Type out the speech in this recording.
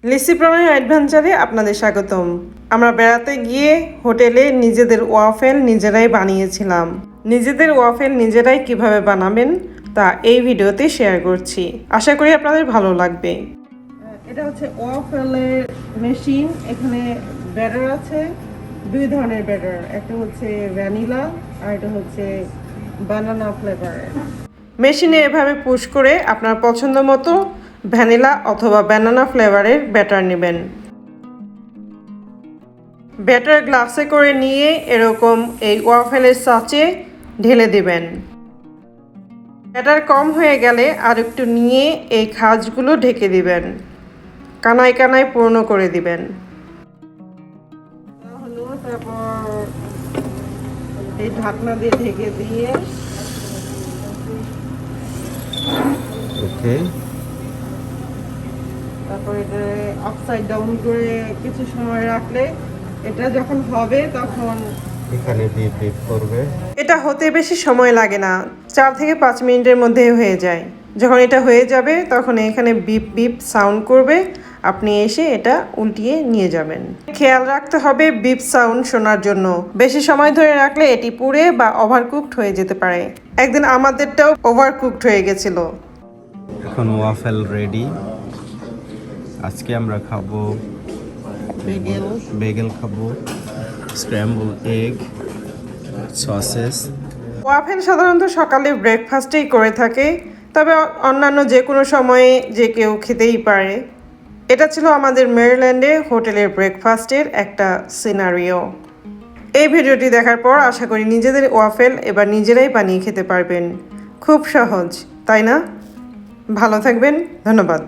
LisiPronoy অ্যাডভেঞ্চারে আপনাদের স্বাগতম। আমরা বেড়াতে গিয়ে হোটেলে নিজেদের ওয়াফেল নিজেরাই বানিয়েছিলাম। নিজেদের ওয়াফেল নিজেরাই কিভাবে বানাবেন তা এই ভিডিওতে শেয়ার করছি। আশা করি আপনাদের ভালো লাগবে। এটা হচ্ছে ওয়াফেলের মেশিন। এখানে ব্যাটার আছে, দুই ধরনের ব্যাটার, একটা হচ্ছে ভ্যানিলা আর এটা হচ্ছে বানানা ফ্লেভারের। মেশিনে এভাবে পুশ করে আপনার পছন্দ মতো ভ্যানিলা অথবা বানানা ফ্লেভারের ব্যাটার নেবেন। ব্যাটার গ্লাসে করে নিয়ে এরকম এই ওয়াফেলের সাচে ঢেলে দিবেন। ব্যাটার কম হয়ে গেলে আর একটু নিয়ে এই খাঁজগুলো ঢেকে দিবেন, কানায় কানায় পূর্ণ করে দিবেন। তারপর এই ঢাকনা দিয়ে ঢেকে দিয়ে তারপর এটা আপসাইড ডাউন করে কিছু সময় রাখলে এটা যখন হবে তখন এখানে বিপ বিপ করবে। এটা হতে বেশি সময় লাগে না, 4 থেকে 5 মিনিটের মধ্যে হয়ে যায়। যখন এটা হয়ে যাবে তখন এখানে বিপ বিপ সাউন্ড করবে, আপনি এসে এটা উল্টিয়ে নিয়ে যাবেন। খেয়াল রাখতে হবে বিপ সাউন্ড শোনার জন্য। বেশি সময় ধরে রাখলে এটি পুড়ে বা ওভারকুকড হয়ে যেতে পারে। একদিন আমাদেরটাও ওভারকুকড হয়ে গেছিল। এখন ওয়াফেল রেডি। আজকে আমরা খাবো বেগেল খাবো, স্ক্র্যাম্বল এগ, সসেস। ওয়াফেল সাধারণত সকালে ব্রেকফাস্টেই করে থাকে, তবে অন্যান্য যে কোনো সময়ে যে কেউ খেতেই পারে। এটা ছিল আমাদের মেরিল্যান্ডে হোটেলের ব্রেকফাস্টের একটা সিনারিও। এই ভিডিওটি দেখার পর আশা করি নিজেদের ওয়াফেল এবার নিজেরাই বানিয়ে খেতে পারবেন। খুব সহজ, তাই না? ভালো থাকবেন, ধন্যবাদ।